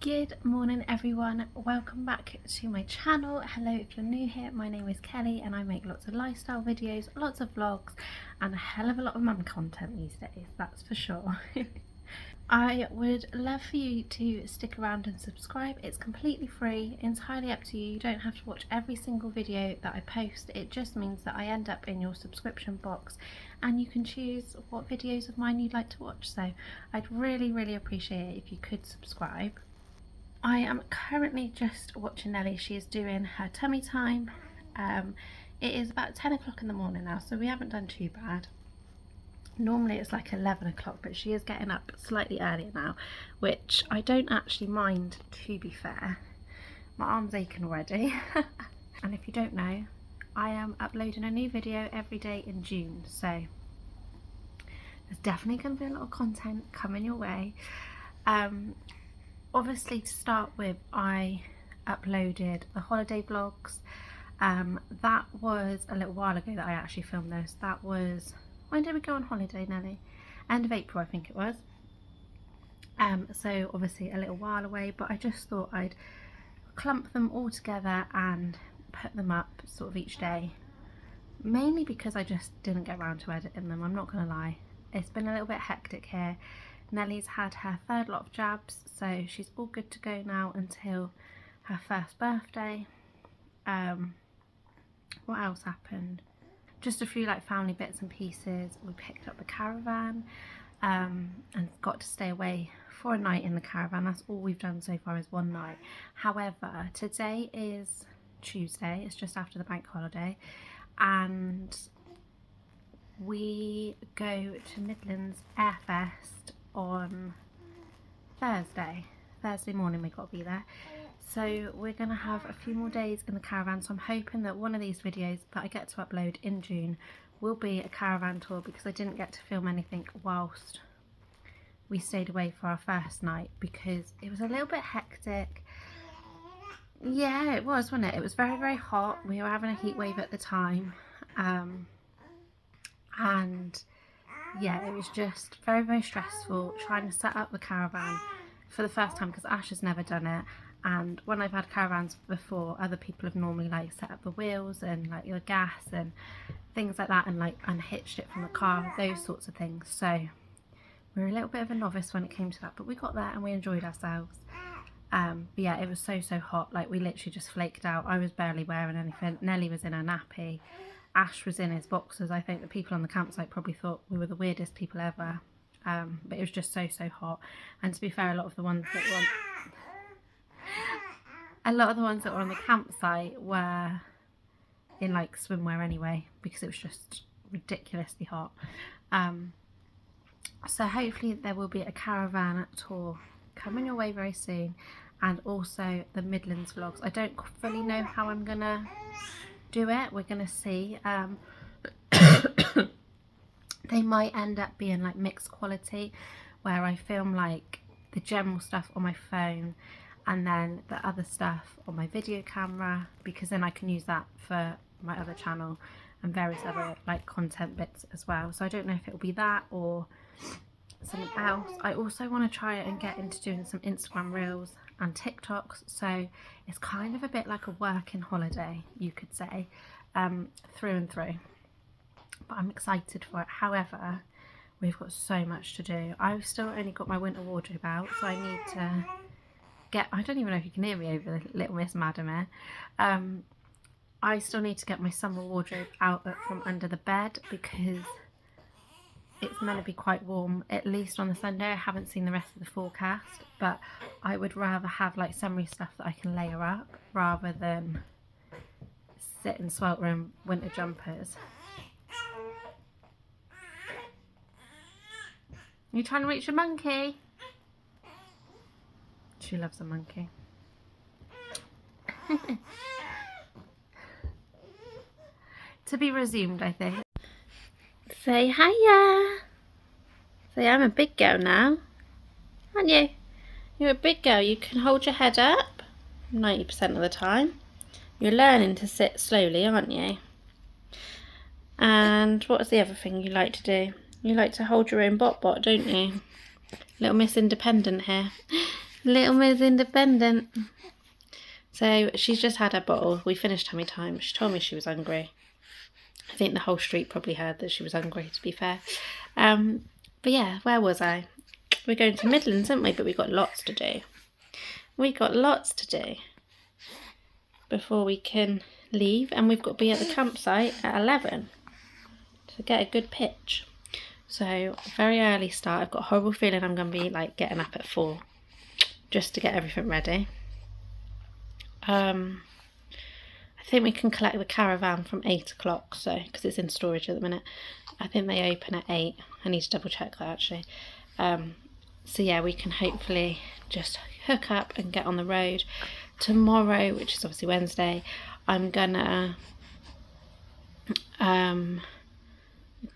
Good morning everyone, welcome back to my channel. Hello if you're new here, my name is Kelly and I make lots of lifestyle videos, lots of vlogs and a hell of a lot of mum content these days, that's for sure. I would love for you to stick around and subscribe. It's completely free, entirely up to you. You don't have to watch every single video that I post. It just means that I end up in your subscription box and you can choose what videos of mine you'd like to watch. So I'd really appreciate it if you could subscribe. I am currently just watching Nellie. She is doing her tummy time. It is about 10 o'clock in the morning now, so we haven't done too bad. Normally it's like 11 o'clock, but she is getting up slightly earlier now, which I don't actually mind, to be fair. My arm's aching already. And if you don't know, I am uploading a new video every day in June, so there's definitely going to be a lot of content coming your way. Obviously, to start with, I uploaded the holiday vlogs. That was a little while ago that I actually filmed those. That was, when did we go on holiday, Nellie? End of April, I think it was. So obviously a little while away, but I just thought I'd clump them all together and put them up sort of each day. Mainly because I just didn't get around to editing them, I'm not gonna lie. It's been a little bit hectic here. Nellie's had her third lot of jabs, so she's all good to go now until her first birthday. What else happened? Just a few like family bits and pieces. We picked up the caravan and got to stay away for a night in the caravan. That's all we've done so far, is one night. However, today is Tuesday, it's just after the bank holiday, and we go to Midlands Airfest on Thursday morning. We got to be there, so we're gonna have a few more days in the caravan. So I'm hoping that one of these videos that I get to upload in June will be a caravan tour, because I didn't get to film anything whilst we stayed away for our first night because it was a little bit hectic. Yeah, it was, wasn't it? It was very hot. We were having a heat wave at the time, and yeah, it was just very stressful trying to set up the caravan for the first time, because Ash has never done it. And when I've had caravans before, other people have normally like set up the wheels and like your gas and things like that, and like unhitched it from the car, those sorts of things. So we were a little bit of a novice when it came to that, but we got there and we enjoyed ourselves. But yeah, it was so hot. Like, we literally just flaked out. I was barely wearing anything. Nellie was in her nappy. Ash was in his boxers. I think the people on the campsite probably thought we were the weirdest people ever. But it was just so hot. And to be fair, a lot of the ones that were on the campsite were in like swimwear anyway, because it was just ridiculously hot. So hopefully there will be a caravan tour coming your way very soon, and also the Midlands vlogs. I don't fully know how I'm gonna do it. We're gonna see. They might end up being like mixed quality, where I film like the general stuff on my phone and then the other stuff on my video camera, because then I can use that for my other channel and various other like content bits as well. So I don't know if it'll be that or something else. I also want to try and get into doing some Instagram reels and TikToks, so it's kind of a bit like a working holiday, you could say, through and through. But I'm excited for it. However, we've got so much to do. I've still only got my winter wardrobe out, so I need to get, I don't even know if you can hear me over the Little Miss Madam here. I still need to get my summer wardrobe out from under the bed, because it's meant to be quite warm, at least on the Sunday. I haven't seen the rest of the forecast, but I would rather have like summery stuff that I can layer up rather than sit and swelter in winter jumpers. You trying to reach a monkey? She loves a monkey. To be resumed, I think. Say hiya. Say, I'm a big girl now, aren't you? You're a big girl. You can hold your head up 90% of the time. You're learning to sit slowly, aren't you? And what's the other thing you like to do? You like to hold your own bot, don't you? Little Miss Independent here. Little Miss Independent. So she's just had her bottle. We finished tummy time. She told me she was hungry. I think the whole street probably heard that she was hungry, to be fair. But yeah, where was I? We're going to Midlands, aren't we? But we've got lots to do. We've got lots to do before we can leave. And we've got to be at the campsite at 11 to get a good pitch. So, very early start. I've got a horrible feeling I'm going to be like getting up at 4 just to get everything ready. I think we can collect the caravan from 8 o'clock, so because it's in storage at the minute. I think they open at 8. I need to double check that actually. So yeah, we can hopefully just hook up and get on the road. Tomorrow, which is obviously Wednesday, I'm gonna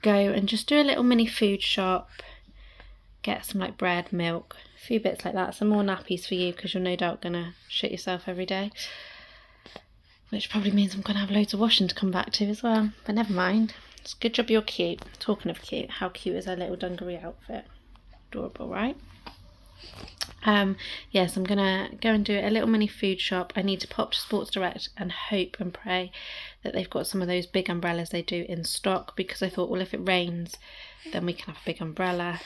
go and just do a little mini food shop, get some like bread, milk, a few bits like that, some more nappies for you because you're no doubt gonna shit yourself every day, which probably means I'm gonna have loads of washing to come back to as well, but never mind. It's a good job you're cute. Talking of cute, how cute is her little dungaree outfit? Adorable, right? Yes, I'm gonna go and do a little mini food shop. I need to pop to Sports Direct and hope and pray that they've got some of those big umbrellas they do in stock, because I thought, well, if it rains then we can have a big umbrella,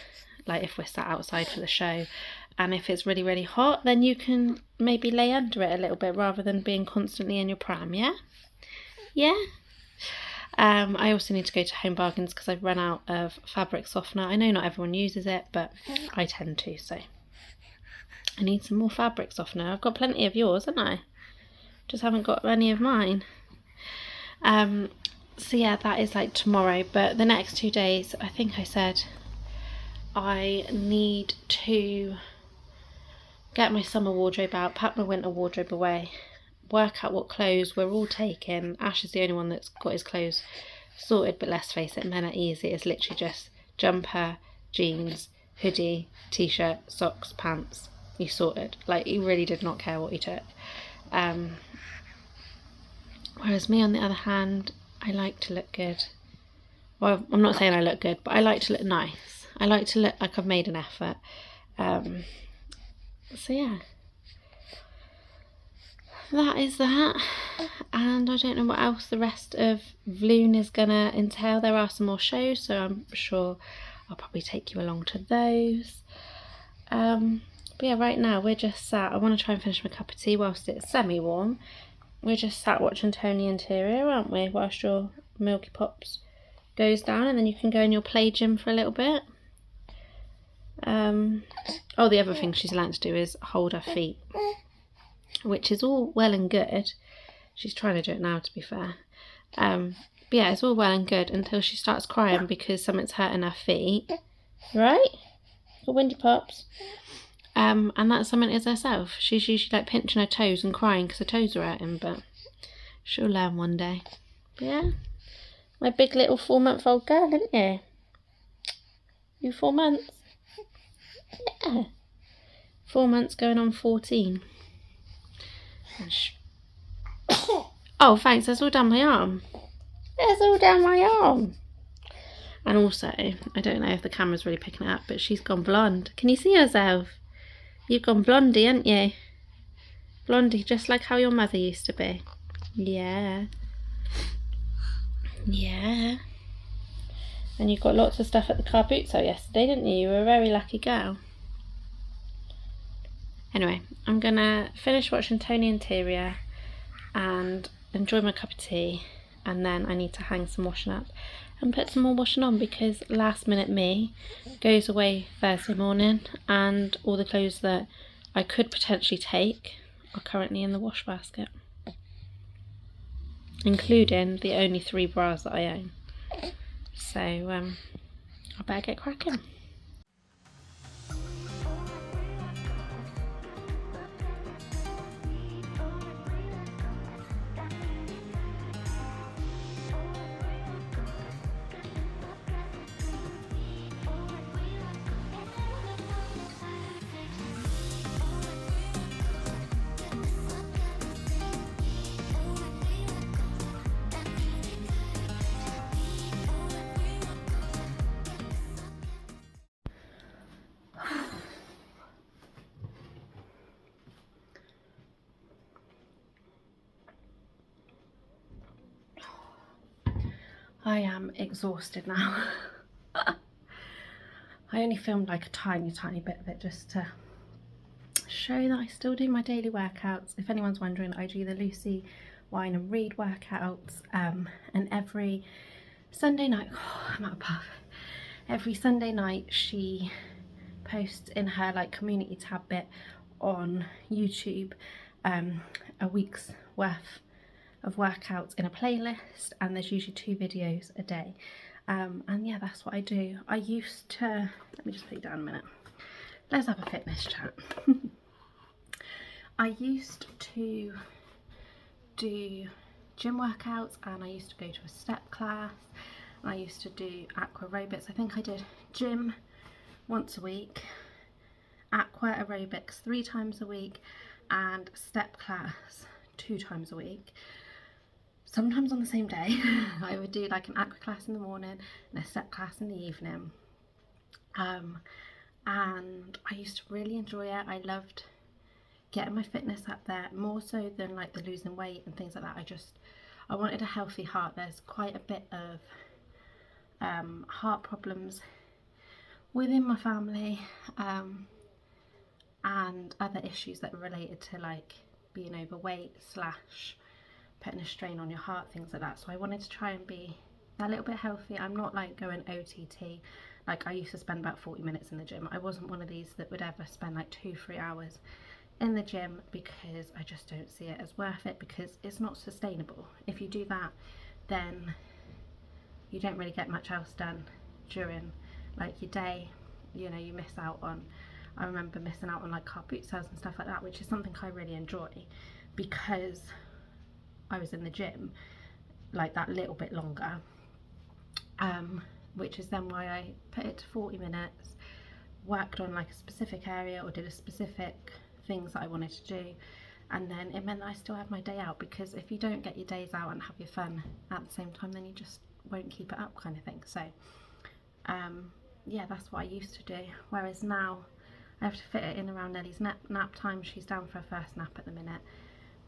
like if we're sat outside for the show, and if it's really really hot then you can maybe lay under it a little bit rather than being constantly in your pram. I also need to go to Home Bargains because I've run out of fabric softener. I know not everyone uses it, but I tend to, so I need some more fabric softener. I've got plenty of yours, haven't I? Just haven't got any of mine. So yeah, that is like tomorrow, but the next 2 days, I think I said I need to get my summer wardrobe out, pack my winter wardrobe away, work out what clothes we're all taking. Ash is the only one that's got his clothes sorted, but let's face it, men are easy. It's literally just jumper, jeans, hoodie, t-shirt, socks, pants. He sorted. Like, he really did not care what he took. Whereas me, on the other hand, I like to look good. Well, I'm not saying I look good, but I like to look nice. I like to look like I've made an effort. So yeah, that is that. And I don't know what else the rest of Vloon is gonna entail. There are some more shows, so I'm sure I'll probably take you along to those. But yeah, right now we're just sat. I want to try and finish my cup of tea whilst it's semi-warm. We're just sat watching Tony Interior, aren't we, whilst your Milky Pops goes down, and then you can go in your play gym for a little bit. Oh, the other thing she's learnt to do is hold her feet, which is all well and good. She's trying to do it now, to be fair. But yeah, it's all well and good until she starts crying because something's hurting her feet. Right? For Windy Pops. And that something is herself. She's usually like pinching her toes and crying because her toes are hurting, but she'll learn one day. But yeah, my big little 4-month-old girl, isn't you? You 4 months? Yeah. 4 months going on 14. Oh, thanks, that's all down my arm. That's all down my arm. And also, I don't know if the camera's really picking it up, but she's gone blonde. Can you see herself? You've gone blondie, haven't you? Blondie, just like how your mother used to be. Yeah. Yeah. And you got lots of stuff at the car boot sale yesterday, didn't you? You were a very lucky girl. Anyway, I'm gonna finish watching Tony Interior and enjoy my cup of tea, and then I need to hang some washing up and put some more washing on because last minute me goes away Thursday morning and all the clothes that I could potentially take are currently in the wash basket, including the only 3 bras that I own. So I better get cracking. I am exhausted now. I only filmed like a tiny bit of it just to show that I still do my daily workouts. If anyone's wondering, I do the Lucy Wine and Read workouts, and every Sunday night, I'm out of puff. Every Sunday night she posts in her like community tab bit on YouTube a week's worth of workouts in a playlist, and there's usually 2 videos a day. And yeah, that's what I do. I used to, let me just put you down a minute. Let's have a fitness chat. I used to do gym workouts, and I used to go to a step class, and I used to do aqua aerobics. I think I did gym once a week, aqua aerobics 3 times a week, and step class 2 times a week. Sometimes on the same day. I would do like an aqua class in the morning and a step class in the evening. And I used to really enjoy it. I loved getting my fitness up there, more so than like the losing weight and things like that. I wanted a healthy heart. There's quite a bit of heart problems within my family, and other issues that are related to like being overweight / putting a strain on your heart, things like that. So I wanted to try and be a little bit healthy. I'm not like going OTT. Like I used to spend about 40 minutes in the gym. I wasn't one of these that would ever spend like 2-3 hours in the gym, because I just don't see it as worth it, because it's not sustainable. If you do that, then you don't really get much else done during like your day. You know, you miss out on, I remember missing out on like car boot sales and stuff like that, which is something I really enjoy, because I was in the gym like that little bit longer, which is then why I put it to 40 minutes, worked on like a specific area or did a specific things that I wanted to do, and then it meant that I still have my day out, because if you don't get your days out and have your fun at the same time, then you just won't keep it up, kind of thing. So yeah, that's what I used to do, whereas now I have to fit it in around Nellie's nap time. She's down for her first nap at the minute,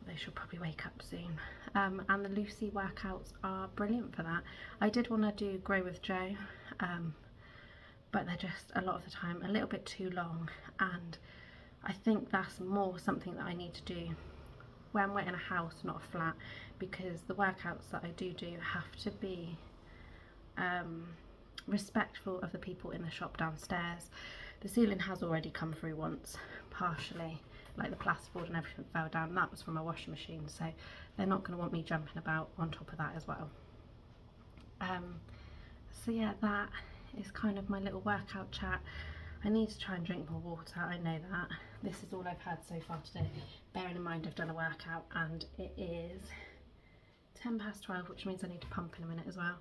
though she'll probably wake up soon. And the Lucy workouts are brilliant for that. I did want to do Grow with Joe, but they're just a lot of the time a little bit too long, and I think that's more something that I need to do when we're in a house, not a flat, because the workouts that I do have to be respectful of the people in the shop downstairs. The ceiling has already come through once, partially, like the plasterboard and everything fell down. That was from a washing machine, so they're not going to want me jumping about on top of that as well. So yeah, that is kind of my little workout chat. I need to try and drink more water, I know that. This is all I've had so far today, bearing in mind I've done a workout, and it is 12:10, which means I need to pump in a minute as well.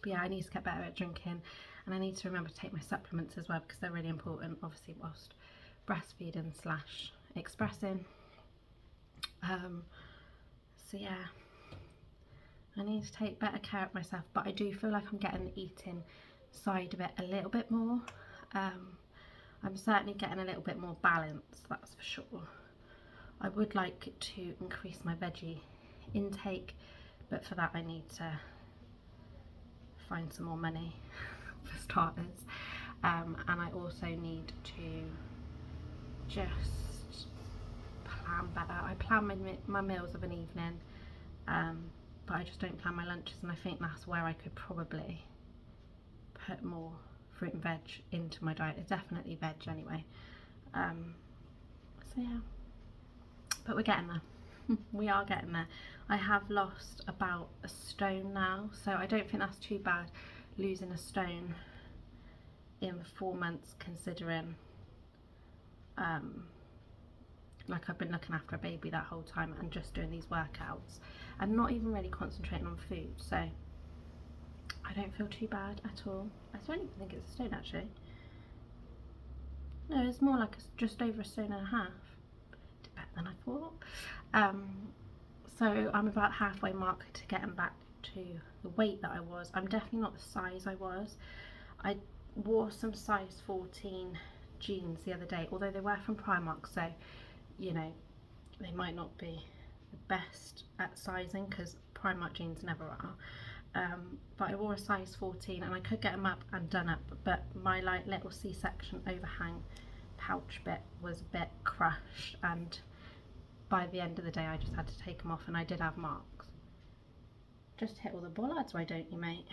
But yeah, I need to get better at drinking, and I need to remember to take my supplements as well, because they're really important, obviously, whilst breastfeeding / expressing. So yeah, I need to take better care of myself, but I do feel like I'm getting the eating side of it a little bit more. I'm certainly getting a little bit more balanced, that's for sure. I would like to increase my veggie intake, but for that I need to find some more money for starters, and I also need to just plan better. I plan my meals of an evening, but I just don't plan my lunches, and I think that's where I could probably put more fruit and veg into my diet. It's definitely veg anyway. So yeah, but we're getting there. We are getting there. I have lost about a stone now, so I don't think that's too bad, losing a stone in 4 months, considering like I've been looking after a baby that whole time and just doing these workouts and not even really concentrating on food, so I don't feel too bad at all. I don't even think it's a stone actually. No, it's more like just over a stone and a half. Did better than I thought. So I'm about halfway mark to getting back to the weight that I was. I'm definitely not the size I was. I wore some size 14 jeans the other day, although they were from Primark, so you know, they might not be the best at sizing because Primark jeans never are. But I wore a size 14 and I could get them up and done up, but my like little C-section overhang pouch bit was a bit crushed, and by the end of the day I just had to take them off, and I did have marks. Just hit all the bollards, why don't you, mate?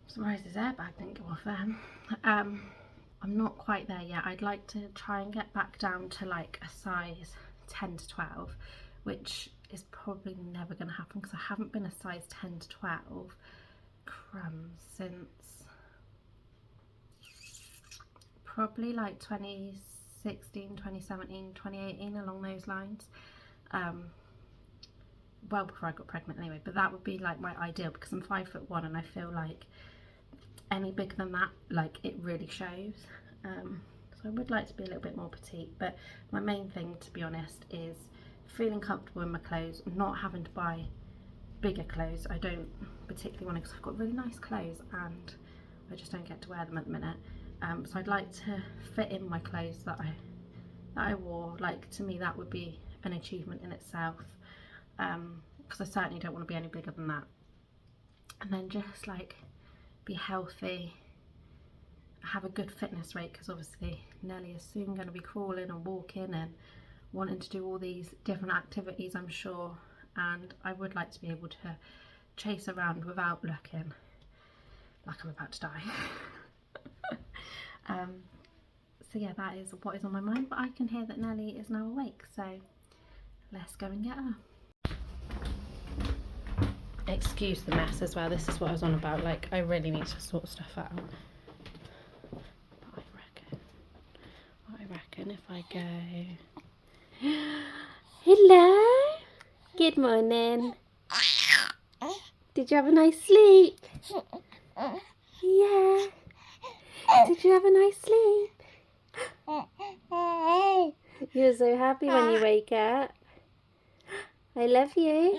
Surprised his airbag didn't go off then. I'm not quite there yet. I'd like to try and get back down to like a size 10 to 12, which is probably never going to happen because I haven't been a size 10 to 12 since probably like 2016, 2017, 2018, along those lines. Well before I got pregnant anyway, but that would be like my ideal because I'm 5'1" and I feel like any bigger than that, like, it really shows. So I would like to be a little bit more petite, but my main thing, to be honest, is feeling comfortable in my clothes, not having to buy bigger clothes. I don't particularly want to, because I've got really nice clothes and I just don't get to wear them at the minute. So I'd like to fit in my clothes that I wore. Like, to me that would be an achievement in itself, because I certainly don't want to be any bigger than that. And then just like be healthy, have a good fitness rate, because obviously Nellie is soon going to be crawling and walking and wanting to do all these different activities, I'm sure, and I would like to be able to chase around without looking like I'm about to die. So yeah, that is what is on my mind, but I can hear that Nellie is now awake, so let's go and get her. Excuse the mess as well, this is what I was on about, like, I really need to sort stuff out. But I reckon if I go... Hello! Good morning. Did you have a nice sleep? Yeah. Did you have a nice sleep? You're so happy when you wake up. I love you.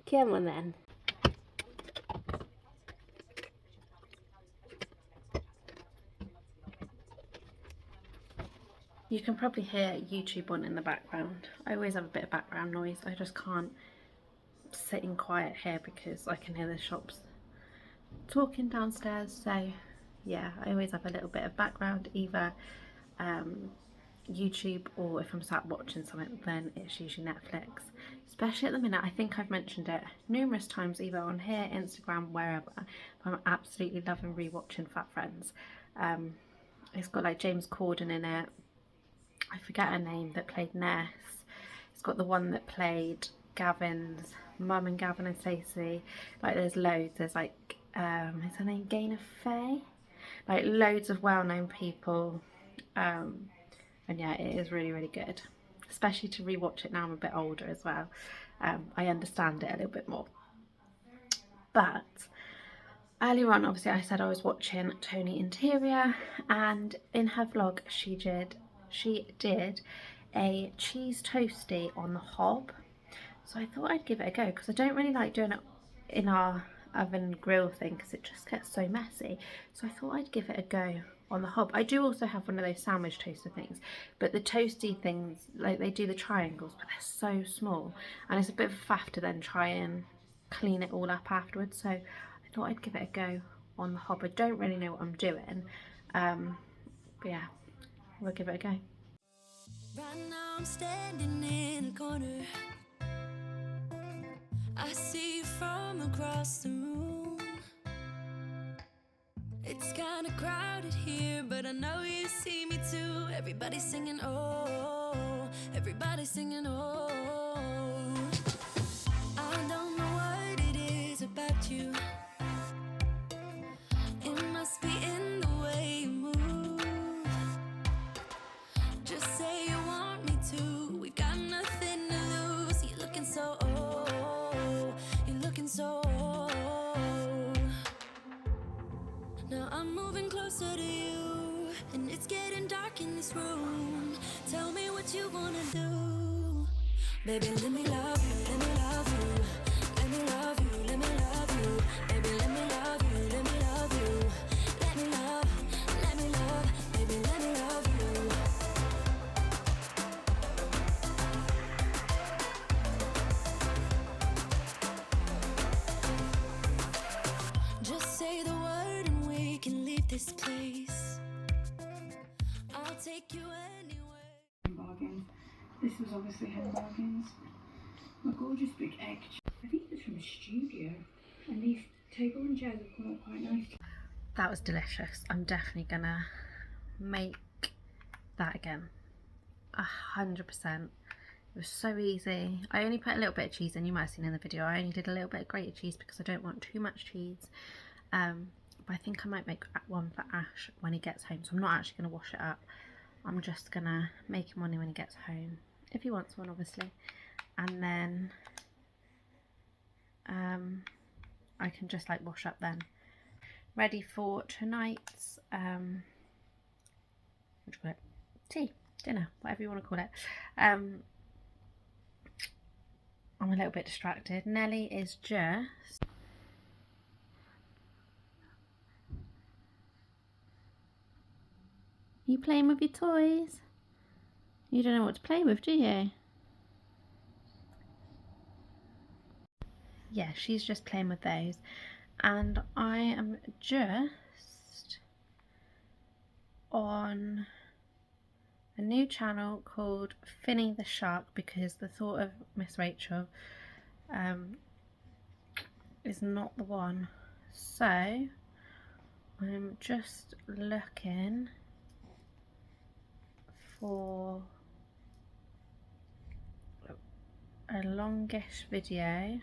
Come on then. You can probably hear YouTube on in the background. I always have a bit of background noise. I just can't sit in quiet here because I can hear the shops talking downstairs. So yeah, I always have a little bit of background, either YouTube, or if I'm sat watching something, then it's usually Netflix. Especially at the minute, I think I've mentioned it numerous times, either on here, Instagram, wherever. I'm absolutely loving rewatching Fat Friends. It's got like James Corden in it. I forget her name, that played Ness. It's got the one that played Gavin's mum and Gavin and Stacey. Like, there's loads. There's like, is her name Gaynor Faye? Like, loads of well-known people. And yeah, it is really, really good. Especially to rewatch it now I'm a bit older as well. I understand it a little bit more. But earlier on, obviously, I said I was watching Tony Interior, and in her vlog she did a cheese toastie on the hob. So I thought I'd give it a go, because I don't really like doing it in our oven grill thing because it just gets so messy. So I thought I'd give it a go on the hob. I do also have one of those sandwich toaster things, but the toasty things, like, they do the triangles, but they're so small and it's a bit of a faff to then try and clean it all up afterwards. So I thought I'd give it a go on the hob. I don't really know what I'm doing, but yeah, we'll give it a go. Right now I'm standing in a corner. I see you from across the room. It's kinda crowded here, but I know you see me too. Everybody's singing, oh, everybody's singing, oh. I don't know what it is about you. It must be in the way you move. Just say you want me to. We got nothing to lose. You're looking so old. You're looking so old. Now I'm moving closer to you, and it's getting dark in this room. Tell me what you wanna do. Baby, let me love you, let me love you. Let me love you, let me love you. Baby, let me love you, let me love you. Let me love, baby, let me this place. I'll take you anywhere. Bargains. This was obviously Hen Bargains. A gorgeous big egg. I think it's from a studio. And these table and chairs have come out quite nicely. That was delicious. I'm definitely gonna make that again. 100%. It was so easy. I only put a little bit of cheese in. You might have seen in the video. I only did a little bit of grated cheese because I don't want too much cheese. But I think I might make one for Ash when he gets home. So I'm not actually going to wash it up. I'm just going to make him one when he gets home. If he wants one, obviously. And then I can just like wash up then. Ready for tonight's what do you call it? Tea, dinner, whatever you want to call it. I'm a little bit distracted. Nellie is just you playing with your toys? You don't know what to play with, do you? Yeah, she's just playing with those. And I am just on a new channel called Finny the Shark because the thought of Miss Rachel is not the one. So I'm just looking for a longish video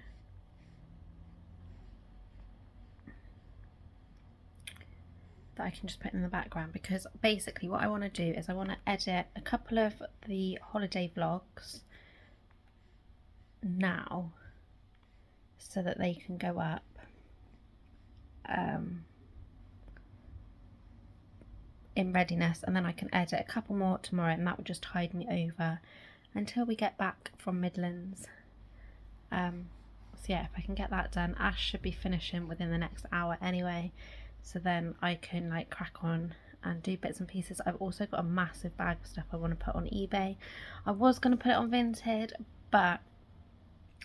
that I can just put in the background, because basically what I want to do is I want to edit a couple of the holiday vlogs now so that they can go up in readiness, and then I can edit a couple more tomorrow, and that would just tide me over until we get back from Midlands. So yeah, if I can get that done, Ash should be finishing within the next hour anyway, so then I can like crack on and do bits and pieces. I've also got a massive bag of stuff I want to put on eBay. I was going to put it on Vinted, but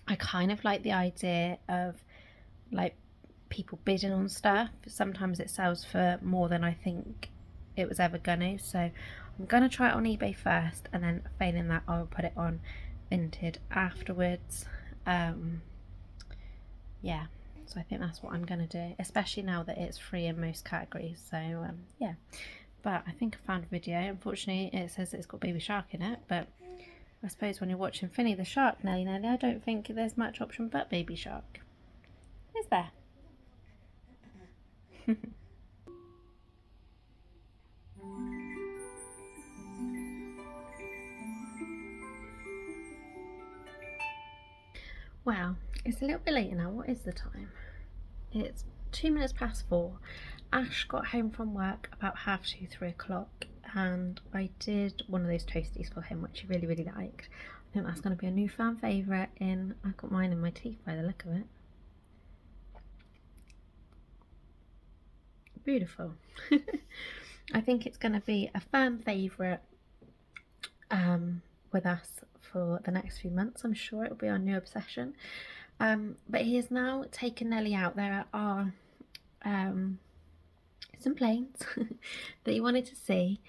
I kind of like the idea of like people bidding on stuff. Sometimes it sells for more than I think it was ever gonna, so I'm gonna try it on eBay first, and then failing that I'll put it on Vinted afterwards. Yeah, so I think that's what I'm gonna do, especially now that it's free in most categories. So yeah, but I think I found a video. Unfortunately it says it's got Baby Shark in it, but I suppose when you're watching Finny the Shark, Nellie, I don't think there's much option but Baby Shark, is there? Wow, it's a little bit later now. What is the time? It's 2 minutes past 4. Ash got home from work about 2:30, 3 o'clock, and I did one of those toasties for him, which he really, really liked. I think that's going to be a new fan favourite. I've got mine in my teeth by the look of it. Beautiful. I think it's going to be a fan favourite with us for the next few months. I'm sure it'll be our new obsession. But he has now taken Nellie out. There are some planes that he wanted to see,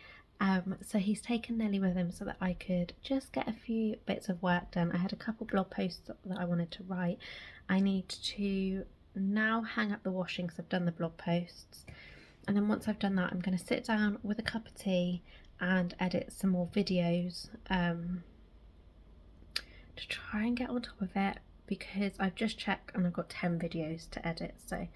so he's taken Nellie with him so that I could just get a few bits of work done. I had a couple blog posts that I wanted to write. I need to now hang up the washing because I've done the blog posts, and then once I've done that I'm going to sit down with a cup of tea and edit some more videos to try and get on top of it, because I've just checked and I've got 10 videos to edit. So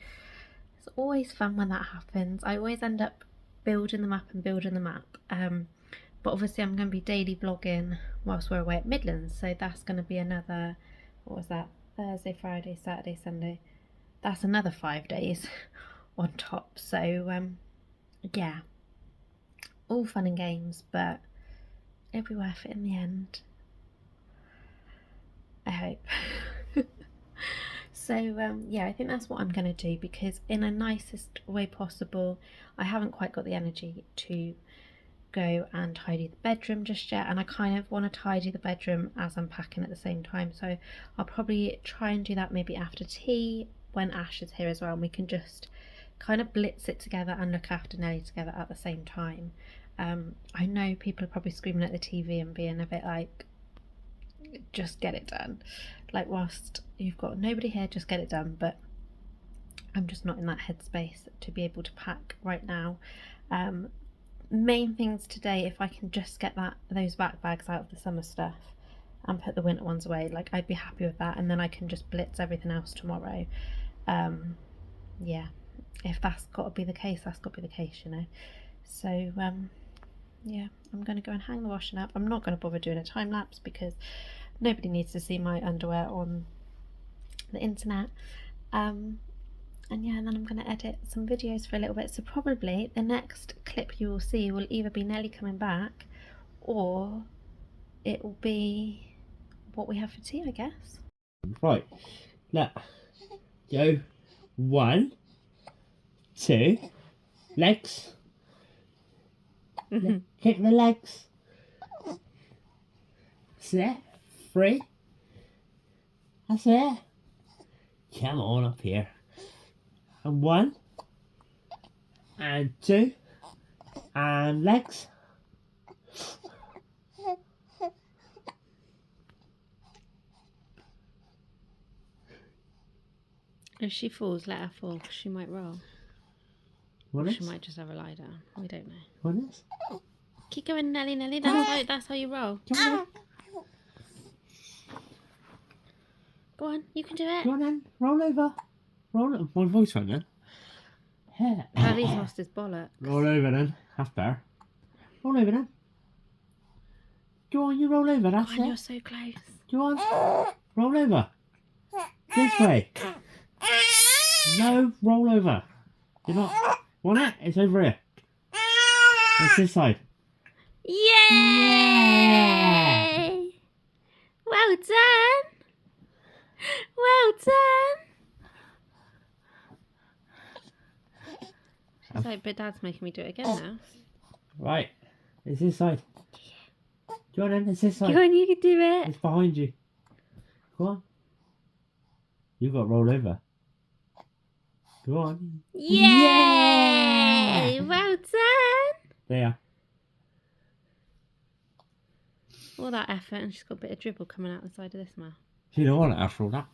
it's always fun when that happens. I always end up building them up and building them up, but obviously I'm going to be daily vlogging whilst we're away at Midlands, so that's going to be another, what was that, Thursday, Friday, Saturday, Sunday, that's another 5 days on top. So yeah, all fun and games, but it'll be worth it in the end, I hope. So yeah, I think that's what I'm going to do, because in a nicest way possible, I haven't quite got the energy to go and tidy the bedroom just yet, and I kind of want to tidy the bedroom as I'm packing at the same time, so I'll probably try and do that maybe after tea when Ash is here as well, and we can just kind of blitz it together and look after Nellie together at the same time. I know people are probably screaming at the TV and being a bit like, just get it done. Like, whilst you've got nobody here, just get it done. But I'm just not in that headspace to be able to pack right now. Main things today, if I can just get those bags out of the summer stuff and put the winter ones away, like, I'd be happy with that, and then I can just blitz everything else tomorrow. Yeah, if that's got to be the case, that's got to be the case, you know. So yeah, I'm going to go and hang the washing up. I'm not going to bother doing a time lapse because nobody needs to see my underwear on the internet. And yeah, and then I'm going to edit some videos for a little bit. So probably the next clip you will see will either be Nellie coming back, or it will be what we have for tea, I guess. Right, look, go 1, 2, legs, kick the legs, that's it, 3, that's it, come on up here, and 1, and 2, and legs. If she falls, let her fall, 'cause she might roll. What Or is? she might just have a lie down. We don't know. What is? Keep going, Nellie. That's how you roll. Come on, Go on, you can do it. go on then, roll over. Roll over. My voice went then. Yeah. Paddy's lost his bollock. Roll over then. That's better. Roll over then. Go on, you roll over. That's Go on, it. you're so close. Go on. Roll over. This way. No, roll over. You're not. Want it? It's over here. It's this side. Yay! Yeah. Well done. Well done. She's like, but Dad's making me do it again now. Right. It's this side. Go on then. It's this side. Go on, you can do it. It's behind you. Go on. You got to roll over. Go on. Yay! Yeah! Well done. There. All that effort, and she's got a bit of dribble coming out the side of this mouth. You don't want it after all that.